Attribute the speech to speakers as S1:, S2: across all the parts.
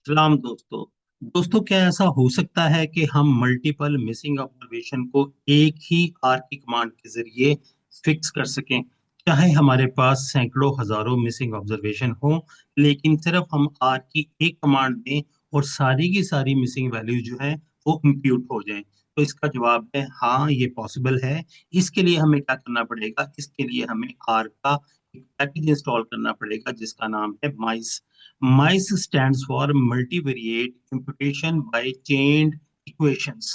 S1: सलाम दोस्तों। क्या ऐसा हो सकता है कि हम मल्टीपल मिसिंग ऑब्जर्वेशन को एक ही आर की कमांड के जरिए फिक्स कर सकें? चाहे हमारे पास सैकड़ों हजारों मिसिंग ऑब्जर्वेशन हो, लेकिन सिर्फ हम आर की एक कमांड दें और सारी की सारी मिसिंग वैल्यू जो है वो इंप्यूट हो जाएं। तो इसका जवाब है हाँ, ये पॉसिबल है। इसके लिए हमें क्या करना पड़ेगा? इसके लिए हमें आर का एक पैकेज इंस्टॉल करना पड़ेगा जिसका नाम है माइस। MICE stands for Multivariate Imputation by Chained Equations।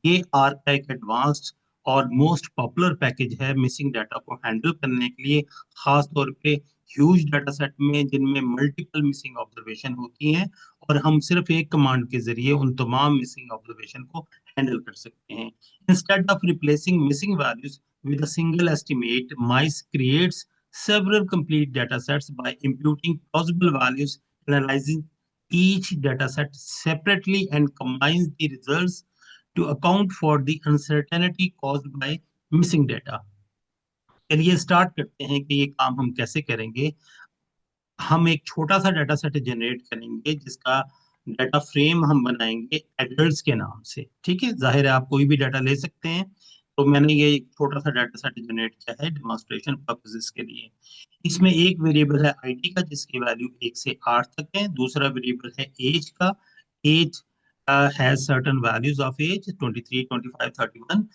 S1: ये आर का एक एडवांस्ड और मोस्ट पॉपुलर पैकेज है मिसिंग डाटा को हैंडल करने के लिए, खास तौर पे ह्यूज डाटा सेट में जिनमें मल्टीपल मिसिंग ऑब्जर्वेशन होती हैं और हम सिर्फ एक कमांड के जरिए उन तमाम मिसिंग ऑब्जर्वेशन को हैंडल कर सकते हैं। Instead of replacing missing values with a single estimate, MICE creates several complete data sets by imputing plausible values, analyzing each data set separately, and combines the results to account for the uncertainty caused by missing data। चलिए start करते हैं कि ये काम हम कैसे करेंगे। हम एक छोटा सा डाटा सेट जनरेट करेंगे जिसका डाटा फ्रेम हम बनाएंगे एडल्ट्स के नाम से। ठीक है, जाहिर है आप कोई भी डाटा ले सकते हैं। तो मैंने ये एक छोटा सा डाटा सेट जनरेट किया है डेमोन्स्ट्रेशन पर्पसेस के लिए। इसमें एक वेरिएबल है आईडी का जिसकी वैल्यू 1 से 8 तक है। दूसरा वेरिएबल है एज का। Age has certain values of age 23, 25, 31।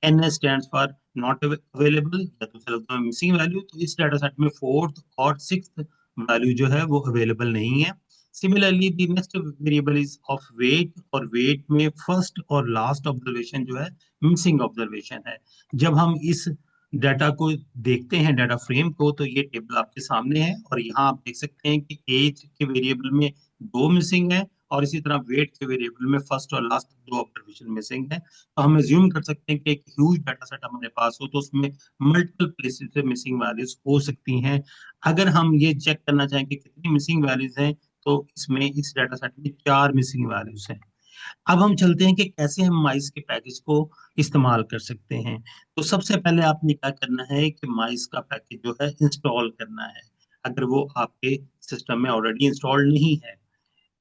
S1: N stands for not available या दूसरे शब्दों में मिसिंग वैल्यू। तो इस डाटा सेट में फोर्थ और सिक्स्थ वैल्यू जो है वो अवेलेबल नहीं है। Similarly the next variable is of weight, और वेट में फर्स्ट और लास्ट ऑब्जर्वेशन जो है मिसिंग ऑब्जर्वेशन है। जब हम इस डाटा को देखते हैं, डाटा फ्रेम को, तो ये टेबल आपके सामने है और यहाँ आप देख सकते हैं कि एज के वेरिएबल में दो मिसिंग है और इसी तरह वेट के वेरिएबल में फर्स्ट और लास्ट दो ऑब्जर्वेशन मिसिंग है। तो हम एज्यूम कर सकते हैं कि एक ह्यूज डाटा सेट हमारे पास हो तो उसमें मल्टीपल प्लेसेस पे मिसिंग वैल्यूज हो सकती हैं। अगर हम ये चेक करना चाहें कि कितनी मिसिंग वैल्यूज हैं, तो इसमें इस डाटा सेट में चार मिसिंग वैल्यूज हैं। अब हम चलते हैं कि कैसे हम माइस के पैकेज को इस्तेमाल कर सकते हैं। तो सबसे पहले आपने क्या करना है कि माइस का पैकेज जो है इंस्टॉल करना है, अगर वो आपके सिस्टम में ऑलरेडी इंस्टॉल नहीं है।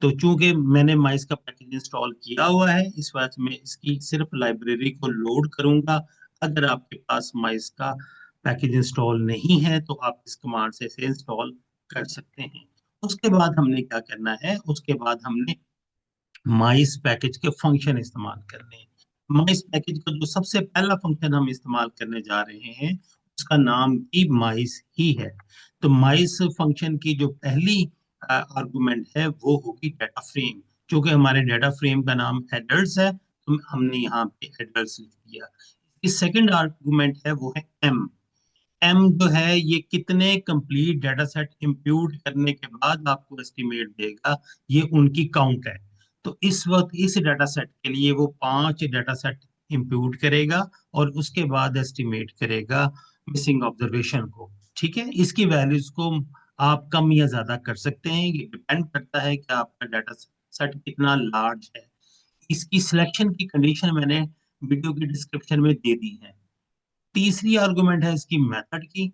S1: तो चूंकि मैंने माइस का पैकेज इंस्टॉल किया हुआ है, इस वजह से मैं इसकी सिर्फ लाइब्रेरी को लोड करूंगा। अगर आपके पास माइस का पैकेज इंस्टॉल नहीं है तो आप इस कमांड से इसे इंस्टॉल कर सकते हैं। उसके बाद हमने क्या करना है, उसके बाद हमने माइस पैकेज के फंक्शन इस्तेमाल करने हैं। माइस पैकेज का जो सबसे पहला फंक्शन हम इस्तेमाल करने जा रहे हैं उसका नाम भी माइस ही है। तो माइस फंक्शन की जो पहली आर्गुमेंट है वो होगी डाटा फ्रेम। क्योंकि हमारे डाटा फ्रेम का नाम एडल्ट्स है तो हमने यहाँ पे एडल्ट्स लिख दिया। इस सेकंड आर्गुमेंट है वो है एम। एम जो है ये कितने कंप्लीट डाटा सेट इंप्यूट करने के बाद आपको एस्टिमेट देगा, ये उनकी काउंट है। तो इस वक्त इस डाटा सेट के लिए वो 5 डाटा सेट इंप्यूट करेगा और उसके बाद एस्टिमेट करेगा मिसिंग ऑब्जर्वेशन को। ठीक है, इसकी वैल्यूज को आप कम या ज्यादा कर सकते हैं, ये डिपेंड करता है कि आपका डाटा सेट कितना लार्ज है। इसकी सिलेक्शन की कंडीशन मैंने वीडियो की डिस्क्रिप्शन में दे दी है। तीसरी आर्गुमेंट है इसकी मेथड की।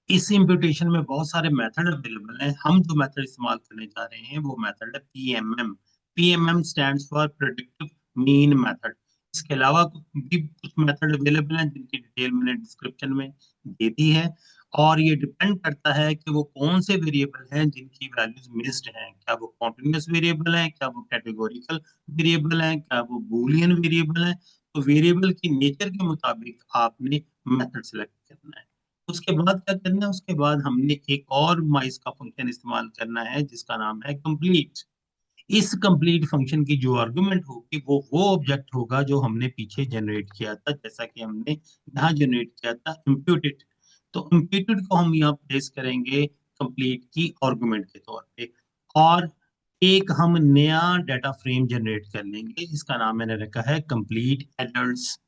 S1: इस इम्प्यूटेशन में बहुत सारे मेथड अवेलेबल हैं। हम जो मेथड इस्तेमाल करने जा रहे हैं वो मेथड है PMM. PMM stands for predictive mean method. इसके अलावा भी कुछ मेथड अवेलेबल हैं जिनकी डिटेल मैंने डिस्क्रिप्शन में दे दी है। और ये डिपेंड करता है कि वो कौन से वेरिएबल हैं जिनकी वैल्यूज मिस्ड हैं। क्या वो कॉन्टिन्यूस वेरिएबल हैं, क्या वो कैटेगोरिकल वेरिएबल हैं, क्या वो बूलियन वेरिएबल हैं। तो वेरिएबल की नेचर के मुताबिक आपने मेथड सेलेक्ट करना है। उसके बाद क्या करना है, उसके बाद हमने एक और माइस का फंक्शन इस्तेमाल करना है जिसका नाम है कंप्लीट। इस कंप्लीट फंक्शन की जो आर्गुमेंट होगी वो ऑब्जेक्ट होगा जो हमने पीछे जनरेट किया था, जैसा कि हमने यहाँ जनरेट किया था इम्प्यूटेड। तो इम्प्यूटेड को हम यहाँ प्लेस करेंगे कंप्लीट की आर्गुमेंट के तौर पे। और एक हम नया डाटा फ्रेम जनरेट कर लेंगे, इसका नाम मैंने रखा है कंप्लीट एडल्ट्स।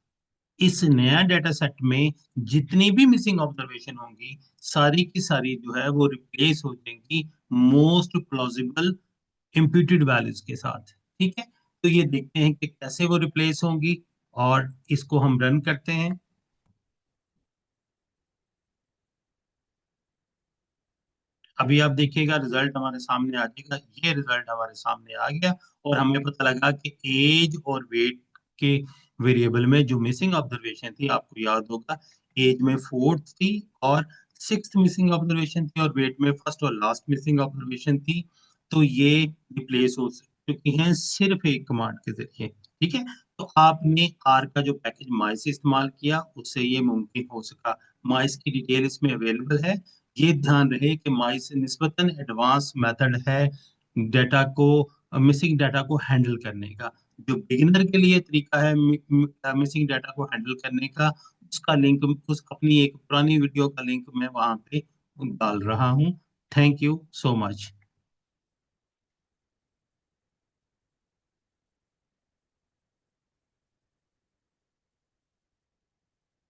S1: इस नया डेटा सेट में जितनी भी मिसिंग ऑब्जर्वेशन होंगी सारी की सारी जो है वो रिप्लेस हो जाएंगी मोस्ट प्लॉजिबल इम्प्यूटेड वैल्यूज के साथ। ठीक है, तो ये देखते हैं कि कैसे वो रिप्लेस होंगी और इसको हम रन करते हैं। अभी आप देखिएगा रिजल्ट हमारे सामने आ जाएगा। ये रिजल्ट हमारे सामने आ गया और हमें पता लगा कि एज और वेट के वेरिएबल में जो मिसिंग ऑब्जर्वेशन थी, आपको याद होगा, एज में फोर्थ थी और सिक्स्थ मिसिंग ऑब्जर्वेशन थी और वेट में फर्स्ट और लास्ट मिसिंग ऑब्जर्वेशन थी। तो ये रिप्लेस हो चुकी हैं सिर्फ एक कमांड के जरिए। ठीक है, तो आपने आर का जो पैकेज माइस इस्तेमाल किया उससे ये मुमकिन हो सका। माइस की डिटेल इसमें अवेलेबल है। ये ध्यान रहे कि माइस निस्बतन एडवांस मेथड है डेटा को, मिसिंग डाटा को हैंडल करने का। जो बिगिनर के लिए तरीका है मिसिंग डाटा को हैंडल करने का, उसका लिंक, उस अपनी एक पुरानी वीडियो का लिंक मैं वहां पे डाल रहा हूँ। Thank you so much.